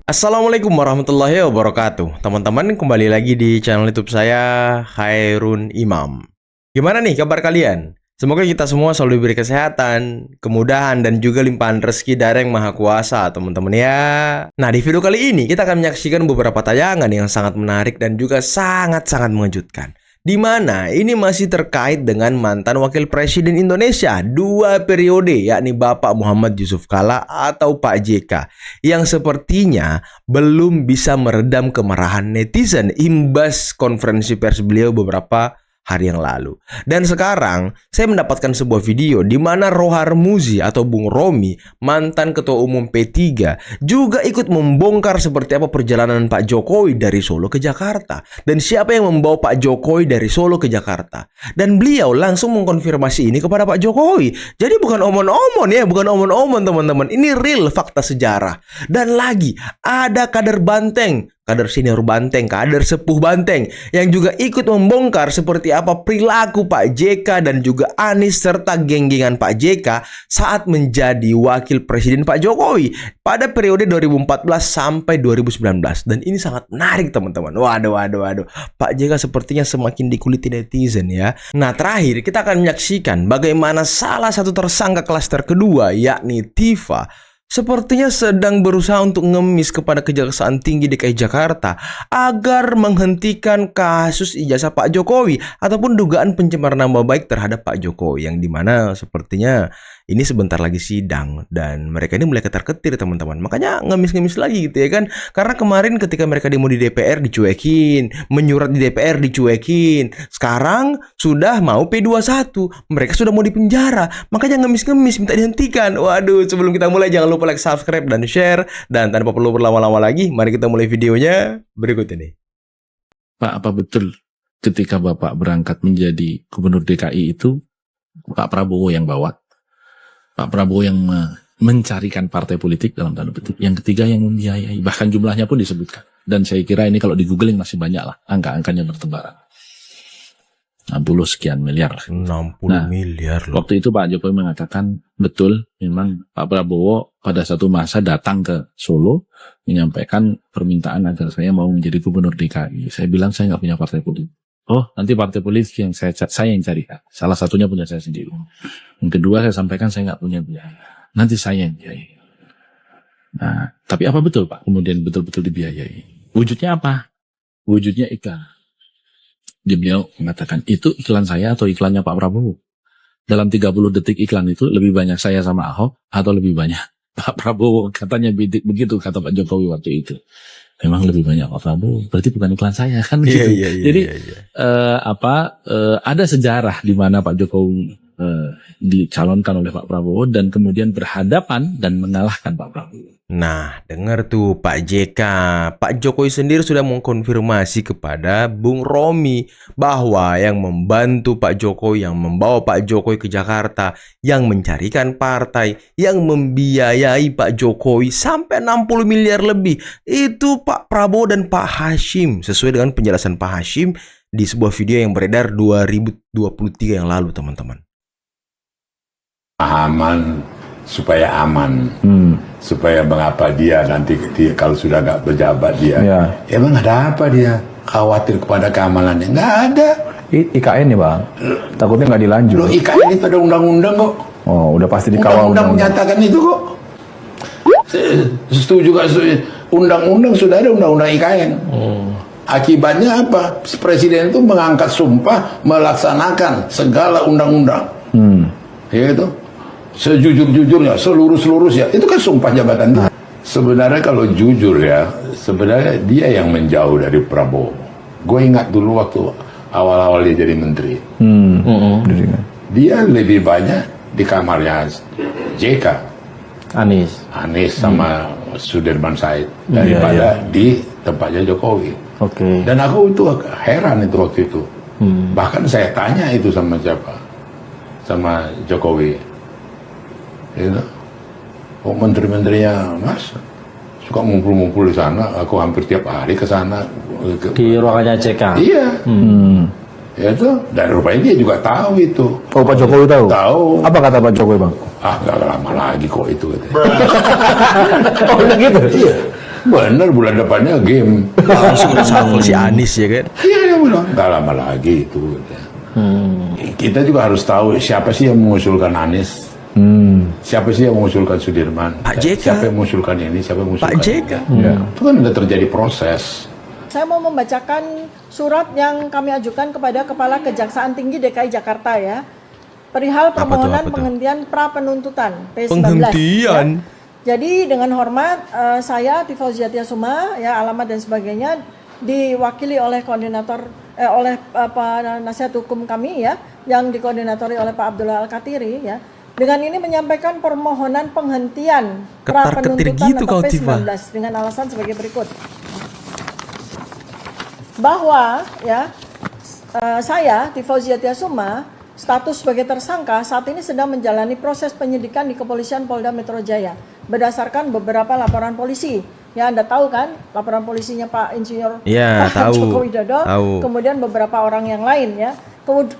Assalamualaikum warahmatullahi wabarakatuh. Teman-teman, kembali lagi di channel YouTube saya, Khairun Imam. Gimana nih kabar kalian? Semoga kita semua selalu diberi kesehatan, kemudahan, dan juga limpahan rezeki dari Yang Maha Kuasa, teman-teman ya. Nah, di video kali ini kita akan menyaksikan beberapa tayangan yang sangat menarik dan juga sangat-sangat mengejutkan. Di mana ini masih terkait dengan mantan wakil presiden Indonesia 2 periode, yakni Bapak Muhammad Yusuf Kalla atau Pak JK, yang sepertinya belum bisa meredam kemarahan netizen imbas konferensi pers beliau beberapa hari yang lalu. Dan sekarang saya mendapatkan sebuah video di mana Rohar Muzi atau Bung Romi, mantan ketua umum P3, juga ikut membongkar seperti apa perjalanan Pak Jokowi dari Solo ke Jakarta dan siapa yang membawa Pak Jokowi dari Solo ke Jakarta. Dan beliau langsung mengkonfirmasi ini kepada Pak Jokowi. Jadi bukan omon-omon ya, bukan omon-omon teman-teman. Ini real fakta sejarah. Dan lagi ada kader Banteng, kader senior Banteng, kader sepuh Banteng yang juga ikut membongkar seperti apa perilaku Pak JK dan juga Anies serta geng-gengan Pak JK saat menjadi wakil presiden Pak Jokowi pada periode 2014 sampai 2019. Dan ini sangat menarik teman-teman. Waduh. Pak JK sepertinya semakin dikuliti netizen ya. Nah, terakhir kita akan menyaksikan bagaimana salah satu tersangka klaster kedua, yakni Tifa, sepertinya sedang berusaha untuk ngemis kepada Kejaksaan Tinggi DKI Jakarta agar menghentikan kasus ijazah Pak Jokowi ataupun dugaan pencemaran nama baik terhadap Pak Jokowi, yang dimana sepertinya ini sebentar lagi sidang dan mereka ini mulai ketar-ketir teman-teman. Makanya ngemis-ngemis lagi gitu ya kan. Karena kemarin ketika mereka demo di DPR dicuekin, menyurat di DPR dicuekin. Sekarang sudah mau P21, mereka sudah mau dipenjara. Makanya ngemis-ngemis minta dihentikan. Waduh, sebelum kita mulai jangan lupa like, subscribe, dan share. Dan tanpa perlu berlama-lama lagi, mari kita mulai videonya berikut ini. Pak, apa betul ketika Bapak berangkat menjadi gubernur DKI itu Pak Prabowo yang bawa? Pak Prabowo yang mencarikan partai politik dalam tanda petik. Yang ketiga yang membiayai. Bahkan jumlahnya pun disebutkan. Dan saya kira ini kalau di googling masih banyak lah. Angka-angkanya bertebaran. 60 sekian miliar. 60 miliar loh. Waktu itu Pak Jokowi mengatakan betul memang Pak Prabowo pada satu masa datang ke Solo menyampaikan permintaan agar saya mau menjadi gubernur DKI. Saya bilang saya nggak punya partai politik. Oh, nanti partai politik yang saya yang carikan. Salah satunya punya saya sendiri. Yang kedua saya sampaikan saya nggak punya biaya. Nanti saya yang biayai. Nah, tapi apa betul Pak? Kemudian betul-betul dibiayai. Wujudnya apa? Wujudnya iklan. Beliau mengatakan itu iklan saya atau iklannya Pak Prabowo. Dalam 30 detik iklan itu lebih banyak saya sama Ahok atau lebih banyak Pak Prabowo. Katanya begitu kata Pak Jokowi waktu itu. Memang lebih banyak Pak Prabowo, berarti bukan iklan saya kan gitu. Jadi ada sejarah di mana Pak Jokowi dicalonkan oleh Pak Prabowo dan kemudian berhadapan dan mengalahkan Pak Prabowo. Nah, dengar tuh Pak JK, Pak Jokowi sendiri sudah mengkonfirmasi kepada Bung Romi bahwa yang membantu Pak Jokowi, yang membawa Pak Jokowi ke Jakarta, yang mencarikan partai, yang membiayai Pak Jokowi sampai 60 miliar lebih, itu Pak Prabowo dan Pak Hashim, sesuai dengan penjelasan Pak Hashim di sebuah video yang beredar 2023 yang lalu, teman-teman. Supaya aman, supaya mengapa dia nanti kalau sudah nggak berjabat dia, emang ada apa dia khawatir kepada keamanannya? Nggak ada. IKN ya bang, takutnya nggak dilanjut. Loh, IKN itu ada undang-undang kok. Oh, udah pasti dikawal. Undang-undang menyatakan itu kok. Setuju juga, undang-undang sudah ada undang-undang IKN. Akibatnya apa? Presiden itu mengangkat sumpah melaksanakan segala undang-undang. Ya itu. Sejujur-jujurnya, seluruh-seluruhnya, itu kan sumpah jabatan. Sebenarnya kalau jujur ya, sebenarnya dia yang menjauh dari Prabowo. Gue ingat dulu waktu awal-awal dia jadi menteri. Dia lebih banyak di kamarnya JK, Anies sama Sudirman Said daripada di tempatnya Jokowi. Dan aku itu heran itu waktu itu. Bahkan saya tanya itu sama siapa? Sama Jokowi. Gitu. Oh, menteri-menterinya Mas suka ngumpul-ngumpul di sana. Aku hampir tiap hari ke sana. Di ruangannya JK. Iya. Ya itu. Dan rupanya dia juga tahu itu. Oh, Pak Jokowi tahu? Tahu. Apa kata Pak Jokowi bang? Ah, gak lama lagi kok itu. Oh, udah gitu? Iya. Bener, bulan depannya game. Langsung reshuffle si Anies ya kan. Iya, dia bilang, nggak lama lagi itu. Kita juga harus tahu siapa sih yang mengusulkan Anies. Siapa sih yang mengusulkan Sudirman? Pak JK. Siapa yang mengusulkan ini? Siapa yang mengusulkan Pak JK. ini? Ya, itu kan udah terjadi proses. Saya mau membacakan surat yang kami ajukan kepada Kepala Kejaksaan Tinggi DKI Jakarta ya. Perihal permohonan apa tuh? penghentian pra penuntutan P19. Penghentian? Ya. Jadi dengan hormat saya Tifauziatia Suma ya, alamat dan sebagainya diwakili oleh koordinator oleh penasihat hukum kami ya, yang dikoordinatori oleh Pak Abdullah Al-Katiri ya. Dengan ini menyampaikan permohonan penghentian pra Ketar-ketir penuntutan gitu atau kau, Tifa. P19 dengan alasan sebagai berikut. Bahwa ya saya Tifauziatia Suma status sebagai tersangka saat ini sedang menjalani proses penyidikan di Kepolisian Polda Metro Jaya berdasarkan beberapa laporan polisi. Ya, Anda tahu kan laporan polisinya Pak Insinyur Ya, tahu. Joko Widodo, Tahu. kemudian beberapa orang yang lain ya.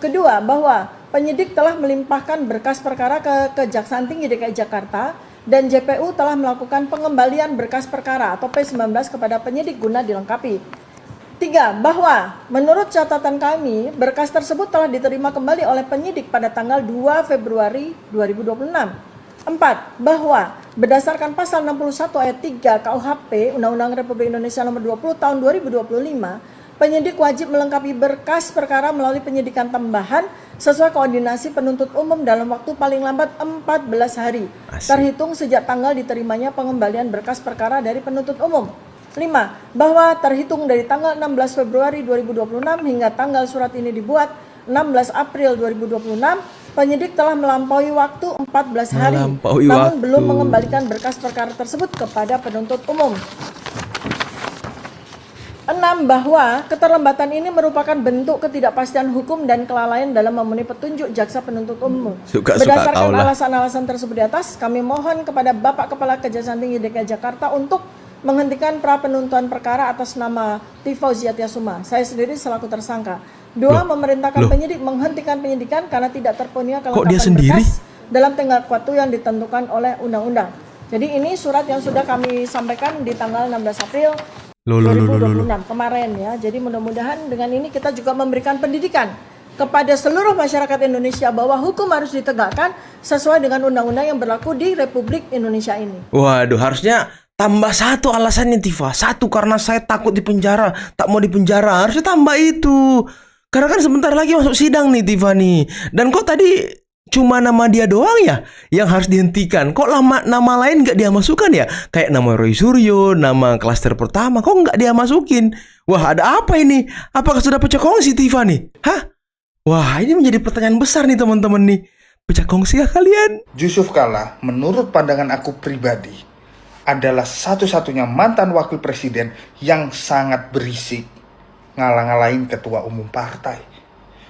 Kedua, bahwa penyidik telah melimpahkan berkas perkara ke Kejaksaan Tinggi DKI Jakarta dan JPU telah melakukan pengembalian berkas perkara atau P19 kepada penyidik guna dilengkapi. 3. Bahwa menurut catatan kami, berkas tersebut telah diterima kembali oleh penyidik pada tanggal 2 Februari 2026. 4. Bahwa berdasarkan pasal 61 ayat 3 KUHP Undang-Undang Republik Indonesia nomor 20 tahun 2025, penyidik wajib melengkapi berkas perkara melalui penyidikan tambahan sesuai koordinasi penuntut umum dalam waktu paling lambat 14 hari Asik. terhitung sejak tanggal diterimanya pengembalian berkas perkara dari penuntut umum. 5. Bahwa terhitung dari tanggal 16 Februari 2026 hingga tanggal surat ini dibuat 16 April 2026, penyidik telah melampaui waktu 14 hari Melampaui namun waktu. belum mengembalikan berkas perkara tersebut kepada penuntut umum. 6. Bahwa keterlambatan ini merupakan bentuk ketidakpastian hukum dan kelalaian dalam memenuhi petunjuk jaksa penuntut umum. Suka-suka Berdasarkan kau lah. alasan-alasan tersebut di atas, kami mohon kepada Bapak Kepala Kejaksaan Tinggi DKI Jakarta untuk menghentikan pra penuntutan perkara atas nama Tifauziatia Suma. Saya sendiri selaku tersangka. 2. Memerintahkan Loh. penyidik menghentikan penyidikan karena tidak terpenuhinya Kok dia kelengkapan sendiri? berkas dalam tenggat waktu yang ditentukan oleh undang-undang. Jadi ini surat yang sudah kami sampaikan di tanggal 16 April Loh. 2026 kemarin ya. Jadi mudah-mudahan dengan ini kita juga memberikan pendidikan kepada seluruh masyarakat Indonesia bahwa hukum harus ditegakkan sesuai dengan undang-undang yang berlaku di Republik Indonesia ini. Waduh, harusnya tambah satu alasannya Tifa. Satu, karena saya takut di penjara, tak mau di penjara. Harusnya tambah itu. Karena kan sebentar lagi masuk sidang nih Tifa nih. Dan kok tadi cuma nama dia doang ya yang harus dihentikan. Kok nama lain nggak dia masukkan ya? Kayak nama Roy Suryo, nama klaster pertama, kok nggak dia masukin? Wah, ada apa ini? Apakah sudah pecah kongsi Tifa nih? Hah? Wah, ini menjadi pertanyaan besar nih teman-teman nih. Pecah kongsi ya kalian? Yusuf Kalla, menurut pandangan aku pribadi, adalah satu-satunya mantan wakil presiden yang sangat berisik, ngalah-ngalahin ketua umum partai,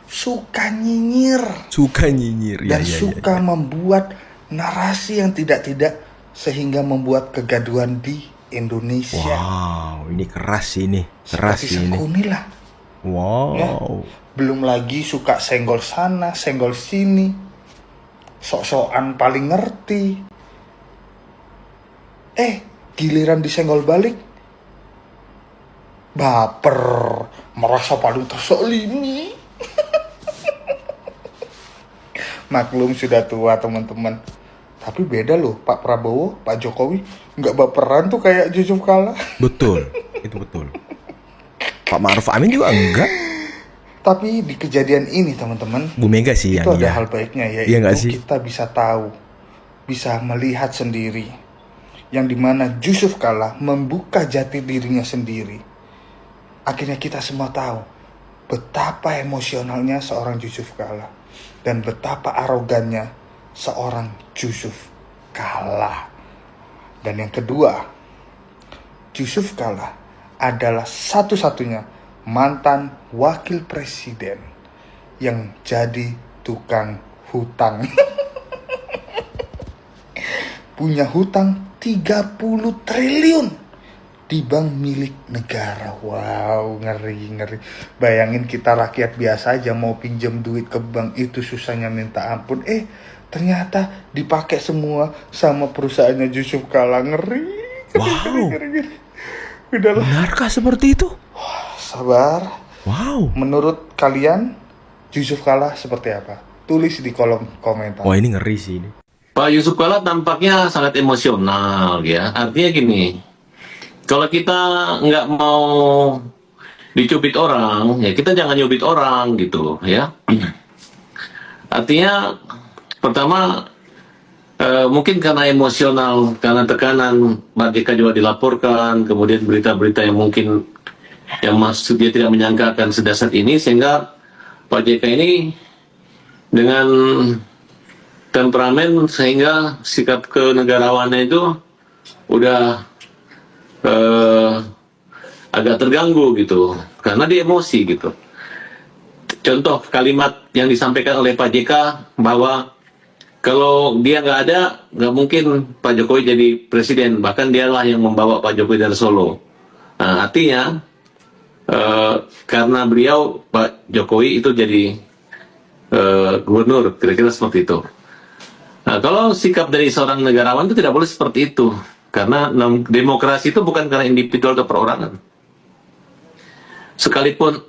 suka nyinyir, dan suka membuat narasi yang tidak-tidak sehingga membuat kegaduhan di Indonesia. Wow, ini keras sih ini. Keras Seperti sih ini. Sekuni lah. Wow. Belum lagi suka senggol sana, senggol sini, sok-sokan paling ngerti. Giliran disenggol balik, baper, merasa paling tersolimi. Maklum sudah tua teman-teman. Tapi beda loh Pak Prabowo, Pak Jokowi, nggak baperan tuh kayak Yusuf Kalla. Betul, itu betul. Pak Ma'ruf Amin juga enggak. Tapi di kejadian ini teman-teman, Bu Mega sih itu yang ada iya. hal baiknya, Iya nggak yaitu sih? kita bisa tahu, bisa melihat sendiri, yang dimana Yusuf Kalla membuka jati dirinya sendiri. Akhirnya kita semua tahu betapa emosionalnya seorang Yusuf Kalla dan betapa arogannya seorang Yusuf Kalla. Dan yang kedua, Yusuf Kalla adalah satu-satunya mantan wakil presiden yang jadi tukang hutang. Punya hutang 30 triliun di bank milik negara. Wow, ngeri. Bayangin kita rakyat biasa aja mau pinjam duit ke bank itu susahnya minta ampun. Ternyata dipakai semua sama perusahaannya Yusuf Kalla. Ngeri. Wow. Ngeri. Udahlah, Benarkah seperti itu? sabar. Wow. Menurut kalian, Yusuf Kala seperti apa? Tulis di kolom komentar. Wah, ini ngeri sih ini. Pak Yusuf Kala tampaknya sangat emosional ya. Artinya gini, kalau kita nggak mau dicubit orang, ya kita jangan nyubit orang gitu ya. Artinya pertama mungkin karena emosional, karena tekanan, Pak JK juga dilaporkan, kemudian berita-berita yang mungkin yang maksud dia tidak menyangka akan sedahsyat ini, sehingga Pak JK ini dengan temperamen sehingga sikap kenegarawannya itu udah agak terganggu gitu, karena dia emosi gitu. Contoh kalimat yang disampaikan oleh Pak JK bahwa kalau dia nggak ada, nggak mungkin Pak Jokowi jadi presiden. Bahkan dialah yang membawa Pak Jokowi dari Solo. Nah, artinya karena beliau Pak Jokowi itu jadi gubernur, kira-kira seperti itu. Nah, kalau sikap dari seorang negarawan itu tidak boleh seperti itu. Karena demokrasi itu bukan karena individual atau perorangan. Sekalipun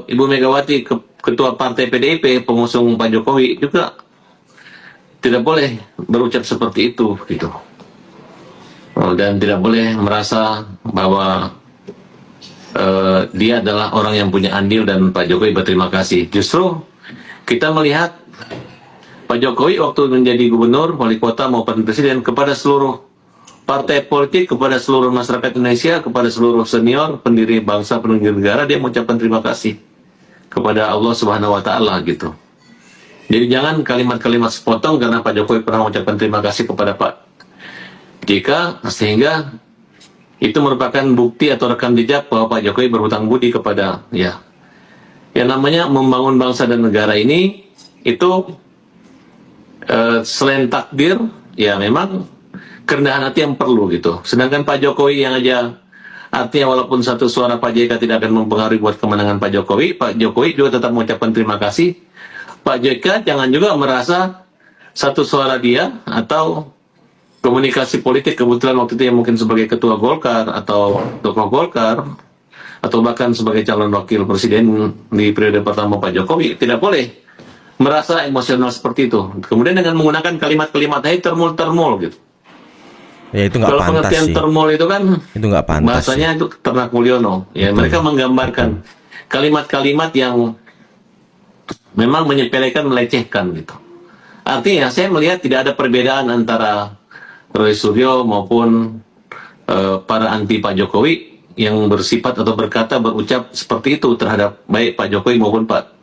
Ibu Megawati ketua partai PDIP pengusung Pak Jokowi juga tidak boleh berucap seperti itu gitu. Dan tidak boleh merasa bahwa dia adalah orang yang punya andil dan Pak Jokowi berterima kasih. Justru kita melihat Pak Jokowi waktu menjadi gubernur, wali kota maupun presiden, kepada seluruh partai politik, kepada seluruh masyarakat Indonesia, kepada seluruh senior, pendiri bangsa, pendiri negara, dia mengucapkan terima kasih kepada Allah Subhanahu wa Ta'ala gitu. Jadi jangan kalimat-kalimat sepotong karena Pak Jokowi pernah mengucapkan terima kasih kepada Pak JK, sehingga itu merupakan bukti atau rekam jejak bahwa Pak Jokowi berhutang budi kepada ya. Yang namanya membangun bangsa dan negara ini itu selain takdir, ya memang kerendahan hati yang perlu gitu. Sedangkan Pak Jokowi yang aja artinya walaupun satu suara Pak JK tidak akan mempengaruhi buat kemenangan Pak Jokowi juga tetap mengucapkan terima kasih. Pak JK jangan juga merasa satu suara dia atau komunikasi politik kebetulan waktu itu yang mungkin sebagai ketua Golkar atau tokoh Golkar atau bahkan sebagai calon wakil presiden di periode pertama Pak Jokowi tidak boleh merasa emosional seperti itu. Kemudian dengan menggunakan kalimat-kalimat termul gitu. Ya itu nggak Kalau pantas pengertian sih. termul itu kan Itu nggak pantas. bahasanya itu ternak Mulyono. Ya, mereka menggambarkan kalimat-kalimat yang memang menyepelekan, melecehkan gitu. Artinya saya melihat tidak ada perbedaan antara Roy Suryo maupun para anti Pak Jokowi yang bersifat atau berkata berucap seperti itu terhadap baik Pak Jokowi maupun para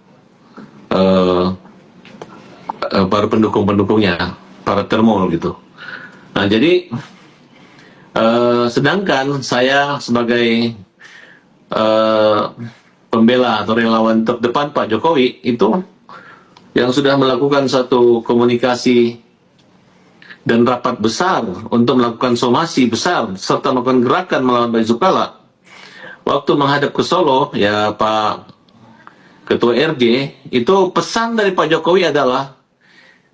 pendukung-pendukungnya, para termul gitu. Nah jadi sedangkan saya sebagai pembela atau relawan terdepan Pak Jokowi itu yang sudah melakukan satu komunikasi dan rapat besar untuk melakukan somasi besar serta melakukan gerakan melawan Pak Yusuf Kala. Waktu menghadap ke Solo, ya Pak Ketua RJ, itu pesan dari Pak Jokowi adalah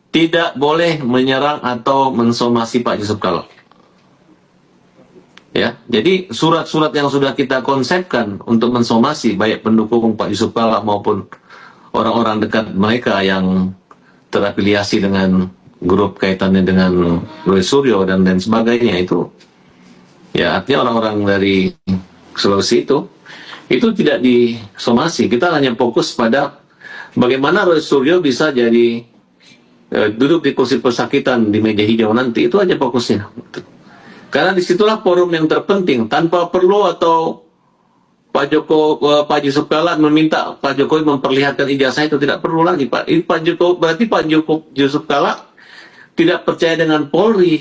tidak boleh menyerang atau mensomasi Pak Yusuf Kala. Ya, jadi surat-surat yang sudah kita konsepkan untuk mensomasi baik pendukung Pak Yusuf Kala maupun orang-orang dekat mereka yang terafiliasi dengan grup kaitannya dengan Roy Suryo dan lain sebagainya itu, ya artinya orang-orang dari Sulawesi itu tidak disomasi. Kita hanya fokus pada bagaimana Roy Suryo bisa jadi duduk di kursi pesakitan di meja hijau nanti. Itu aja fokusnya. Karena disitulah forum yang terpenting. Tanpa perlu atau Pak Yusuf Kala meminta Pak Jokowi memperlihatkan ijazah, itu tidak perlu lagi Pak. Berarti Pak Yusuf Kala tidak percaya dengan Polri.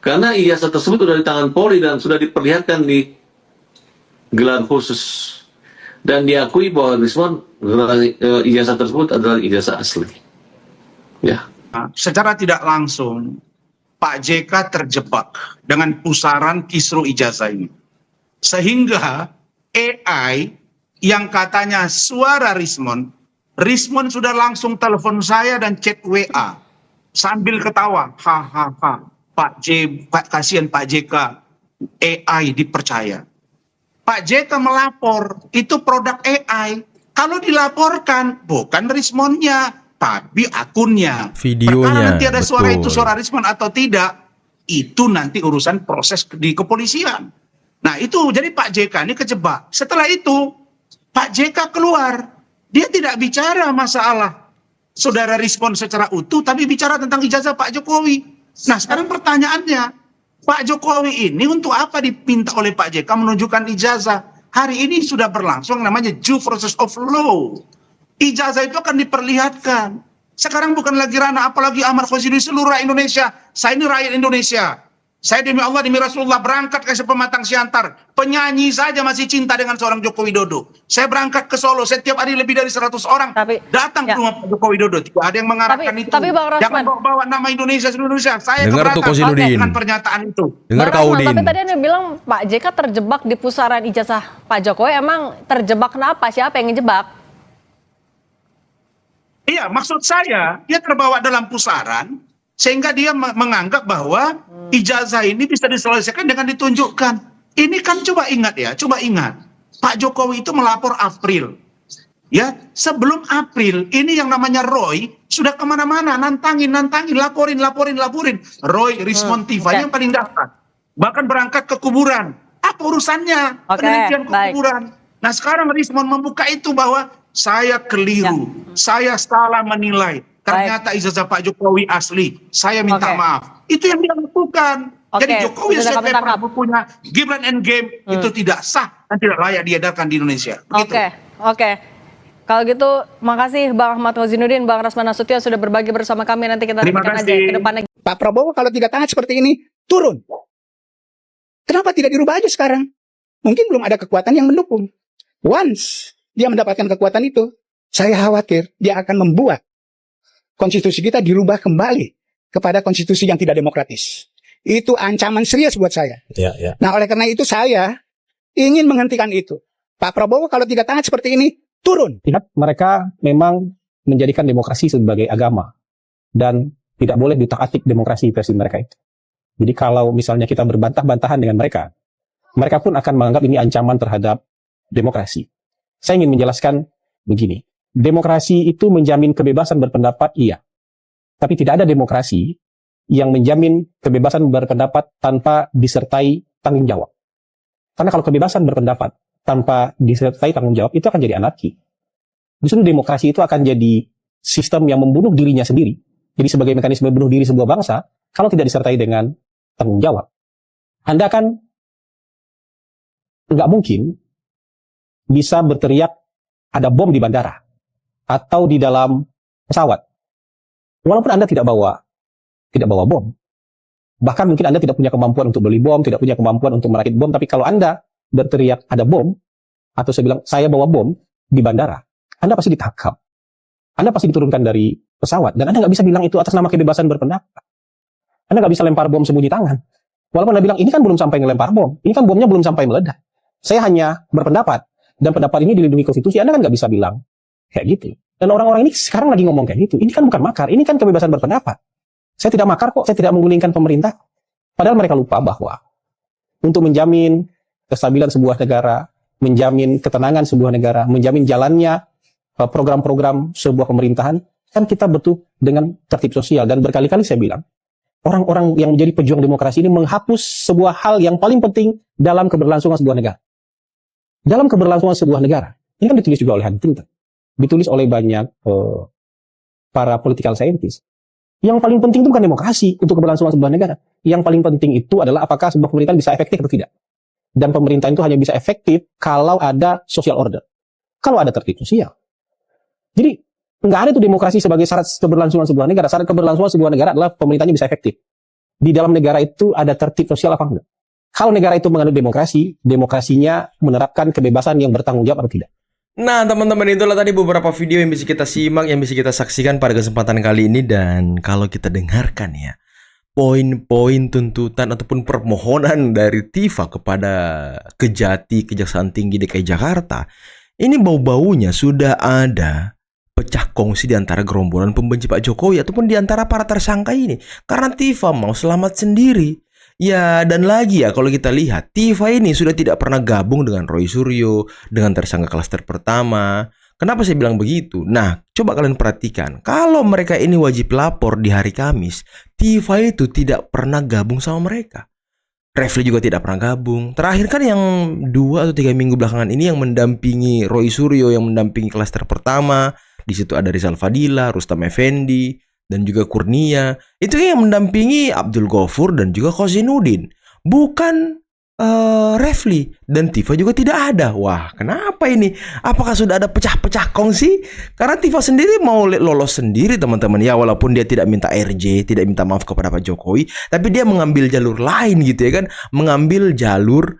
Karena ijazah tersebut sudah di tangan Polri dan sudah diperlihatkan di gelar khusus. Dan diakui bahwa ijazah tersebut adalah ijazah asli. Ya. Secara tidak langsung, Pak JK terjebak dengan pusaran kisru ijazah ini. Sehingga AI yang katanya suara Rismond sudah langsung telepon saya dan chat WA sambil ketawa, hahaha. kasihan Pak JK, AI dipercaya. Pak JK melapor, itu produk AI. Kalau dilaporkan, bukan Rismonnya, tapi akunnya. Videonya, Perkara nanti ada suara betul. itu suara Rismon atau tidak, itu nanti urusan proses di kepolisian. Nah itu, jadi Pak JK ini kejebak. Setelah itu, Pak JK keluar. Dia tidak bicara masalah saudara Rismon secara utuh, tapi bicara tentang ijazah Pak Jokowi. Nah sekarang pertanyaannya, Pak Jokowi ini untuk apa dipinta oleh Pak JK menunjukkan ijazah? Hari ini sudah berlangsung namanya due process of law. Ijazah itu akan diperlihatkan. Sekarang bukan lagi ranah apalagi amar konstitusi seluruh rakyat Indonesia. Saya ini rakyat Indonesia. Saya demi Allah, demi Rasulullah berangkat ke pematang siantar. Penyanyi saja masih cinta dengan seorang Joko Widodo. Saya berangkat ke Solo, setiap hari lebih dari 100 orang datang ke rumah Pak Joko Widodo. Tidak ada yang mengarahkan itu. Tapi Bang Rasman, jangan bawa nama Indonesia seluruh Indonesia. Saya Dengar tuh, keberatan Kosinudin. dengan pernyataan itu. Dengar Bang kau, Rasman, Din. tapi tadi Anda bilang Pak JK terjebak di pusaran ijazah Pak Jokowi. Emang terjebak kenapa? Siapa yang ngejebak? Iya, maksud saya dia terbawa dalam pusaran sehingga dia menganggap bahwa ijazah ini bisa diselesaikan dengan ditunjukkan. Ini kan coba ingat ya, coba ingat. Pak Jokowi itu melapor April. Ya, sebelum April ini yang namanya Roy sudah kemana-mana, nantangin, laporin. Roy Rismon Tifa yang paling dapat. Bahkan berangkat ke kuburan. Apa urusannya? Penelitian ke kuburan. Nah sekarang Rismon membuka itu bahwa saya keliru, saya salah menilai. Ternyata ijazah Pak Jokowi asli. Saya minta maaf. Itu yang dia lakukan. Jadi Jokowi sebagai bukunya Gibran Endgame itu tidak sah dan tidak layak diedarkan di Indonesia. Oke. Kalau gitu, makasih Bang Ahmad Kozinudin, Bang Rasman Nasution sudah berbagi bersama kami. Nanti kita nantikan aja ke depannya. Pak Prabowo kalau tidak taat seperti ini, turun. Kenapa tidak dirubah aja sekarang? Mungkin belum ada kekuatan yang mendukung. Once dia mendapatkan kekuatan itu, saya khawatir dia akan membuat konstitusi kita dirubah kembali kepada konstitusi yang tidak demokratis. Itu ancaman serius buat saya. Nah, oleh karena itu saya ingin menghentikan itu. Pak Prabowo kalau tidak taat seperti ini, turun. Lihat, mereka memang menjadikan demokrasi sebagai agama dan tidak boleh ditaati demokrasi versi mereka itu. Jadi kalau misalnya kita berbantah-bantahan dengan mereka, mereka pun akan menganggap ini ancaman terhadap demokrasi. Saya ingin menjelaskan begini. Demokrasi itu menjamin kebebasan berpendapat, iya. Tapi tidak ada demokrasi yang menjamin kebebasan berpendapat tanpa disertai tanggung jawab. Karena kalau kebebasan berpendapat tanpa disertai tanggung jawab, itu akan jadi anarki. Justru demokrasi itu akan jadi sistem yang membunuh dirinya sendiri. Jadi sebagai mekanisme bunuh diri sebuah bangsa, kalau tidak disertai dengan tanggung jawab. Anda kan nggak mungkin bisa berteriak ada bom di bandara atau di dalam pesawat. Walaupun Anda tidak bawa bom. Bahkan mungkin Anda tidak punya kemampuan untuk beli bom, tidak punya kemampuan untuk merakit bom, tapi kalau Anda berteriak ada bom, atau saya bilang saya bawa bom di bandara, Anda pasti ditangkap. Anda pasti diturunkan dari pesawat, dan Anda nggak bisa bilang itu atas nama kebebasan berpendapat. Anda nggak bisa lempar bom sembunyi tangan. Walaupun Anda bilang, ini kan belum sampai ngelempar bom, ini kan bomnya belum sampai meledak. Saya hanya berpendapat, dan pendapat ini dilindungi konstitusi, Anda kan nggak bisa bilang kayak gitu. Dan orang-orang ini sekarang lagi ngomong kayak gitu. Ini kan bukan makar, ini kan kebebasan berpendapat. Saya tidak makar kok, saya tidak menggulingkan pemerintah. Padahal mereka lupa bahwa untuk menjamin kestabilan sebuah negara, menjamin ketenangan sebuah negara, menjamin jalannya program-program sebuah pemerintahan, kan kita butuh dengan tertib sosial. Dan berkali-kali saya bilang, orang-orang yang menjadi pejuang demokrasi ini menghapus sebuah hal yang paling penting dalam keberlangsungan sebuah negara. Dalam keberlangsungan sebuah negara, ini kan ditulis juga oleh Huntington, ditulis oleh banyak para political scientist. Yang paling penting itu bukan demokrasi untuk keberlangsungan sebuah negara. Yang paling penting itu adalah apakah sebuah pemerintahan bisa efektif atau tidak. Dan pemerintahan itu hanya bisa efektif kalau ada social order. Kalau ada tertib sosial. Jadi, nggak ada itu demokrasi sebagai syarat keberlangsungan sebuah negara. Syarat keberlangsungan sebuah negara adalah pemerintahnya bisa efektif. Di dalam negara itu ada tertib sosial apa enggak? Kalau negara itu menganut demokrasi, demokrasinya menerapkan kebebasan yang bertanggung jawab atau tidak. Nah teman-teman, itulah tadi beberapa video yang bisa kita simak, yang bisa kita saksikan pada kesempatan kali ini. Dan kalau kita dengarkan ya, poin-poin tuntutan ataupun permohonan dari Tifa kepada Kejati, Kejaksaan Tinggi DKI Jakarta, ini bau-baunya sudah ada pecah kongsi di antara gerombolan pembenci Pak Jokowi ataupun di antara para tersangka ini. Karena Tifa mau selamat sendiri. Ya, dan lagi ya, kalau kita lihat, Tifa ini sudah tidak pernah gabung dengan Roy Suryo, dengan tersangka klaster pertama. Kenapa saya bilang begitu? Nah, coba kalian perhatikan. Kalau mereka ini wajib lapor di hari Kamis, Tifa itu tidak pernah gabung sama mereka. Refli juga tidak pernah gabung. Terakhir kan yang 2 atau 3 minggu belakangan ini yang mendampingi Roy Suryo, yang mendampingi klaster pertama. Di situ ada Rizal Fadila, Rustam Effendi, dan juga Kurnia. Itu yang mendampingi Abdul Ghafur dan juga Khosinuddin. Bukan Refli. Dan Tifa juga tidak ada. Wah, kenapa ini? Apakah sudah ada pecah-pecah kongsi? Karena Tifa sendiri mau lolos sendiri, teman-teman. Ya, walaupun dia tidak minta RJ, tidak minta maaf kepada Pak Jokowi, tapi dia mengambil jalur lain gitu ya kan. Mengambil jalur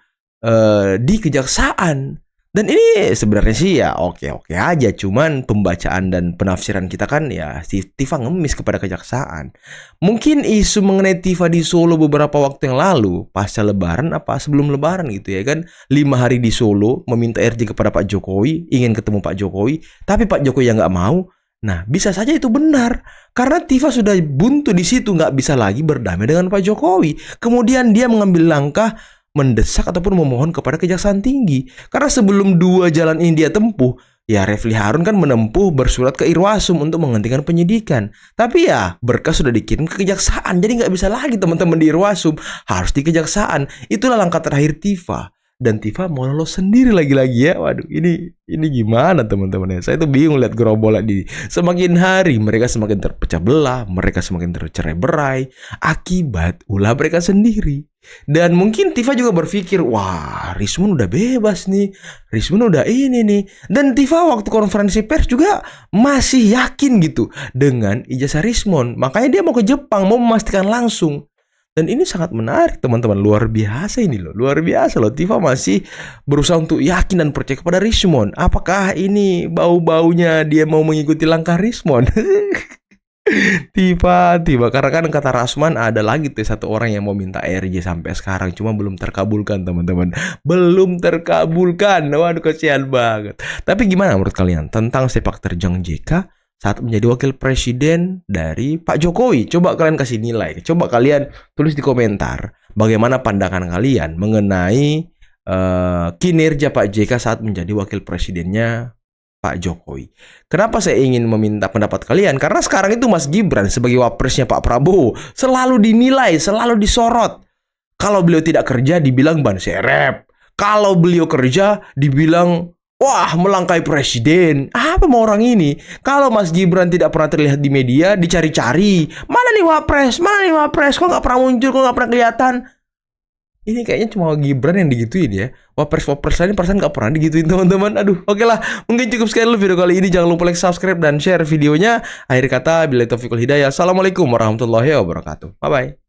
di kejaksaan. Dan ini sebenarnya sih ya oke-oke aja. Cuman pembacaan dan penafsiran kita kan ya si Tifa ngemis kepada kejaksaan. Mungkin isu mengenai Tifa di Solo beberapa waktu yang lalu, pasca lebaran apa sebelum lebaran gitu ya kan. 5 hari di Solo meminta RJ kepada Pak Jokowi, ingin ketemu Pak Jokowi. Tapi Pak Jokowi yang nggak mau. Nah, bisa saja itu benar. Karena Tifa sudah buntu di situ, nggak bisa lagi berdamai dengan Pak Jokowi. Kemudian dia mengambil langkah mendesak ataupun memohon kepada Kejaksaan Tinggi. Karena sebelum 2 jalan ini dia tempuh, ya Refli Harun kan menempuh bersurat ke Irwasum untuk menghentikan penyidikan. Tapi ya berkas sudah dikirim ke Kejaksaan, jadi nggak bisa lagi teman-teman di Irwasum, harus di Kejaksaan. Itulah langkah terakhir Tifa. Dan Tifa mau lolos sendiri lagi-lagi ya. Waduh, ini gimana teman-teman ya? Saya tuh bingung lihat gerombolan ini. Semakin hari mereka semakin terpecah belah, mereka semakin tercerai-berai akibat ulah mereka sendiri. Dan mungkin Tifa juga berpikir, wah Rismon udah bebas nih, Rismon udah ini nih. Dan Tifa waktu konferensi pers juga masih yakin gitu dengan ijazah Rismon. Makanya dia mau ke Jepang, mau memastikan langsung. Dan ini sangat menarik teman-teman, luar biasa ini loh, luar biasa loh. Tifa masih berusaha untuk yakin dan percaya kepada Rismon. Apakah ini bau-baunya dia mau mengikuti langkah Rismon? Tifa, karena kan kata Rasman ada lagi tuh satu orang yang mau minta RJ sampai sekarang, cuma belum terkabulkan teman-teman, belum terkabulkan. Waduh, kasihan banget. Tapi gimana menurut kalian tentang sepak terjang JK saat menjadi wakil presiden dari Pak Jokowi? Coba kalian kasih nilai, coba kalian tulis di komentar bagaimana pandangan kalian mengenai kinerja Pak JK saat menjadi wakil presidennya Pak Jokowi. Kenapa saya ingin meminta pendapat kalian? Karena sekarang itu Mas Gibran sebagai wapresnya Pak Prabowo selalu dinilai, selalu disorot. Kalau beliau tidak kerja dibilang ban serep. Kalau beliau kerja dibilang wah melangkai presiden. Apa mau orang ini? Kalau Mas Gibran tidak pernah terlihat di media, dicari-cari. Mana nih wapres? Mana nih wapres? Kok nggak pernah muncul? Kok nggak pernah kelihatan? Ini kayaknya cuma Gibran yang digituin ya. Wapres-wapres lain perasaan nggak pernah digituin teman-teman. Aduh, oke lah. Mungkin cukup sekian dulu video kali ini. Jangan lupa like, subscribe, dan share videonya. Akhir kata, billahi taufiq wal hidayah. Assalamualaikum warahmatullahi wabarakatuh. Bye-bye.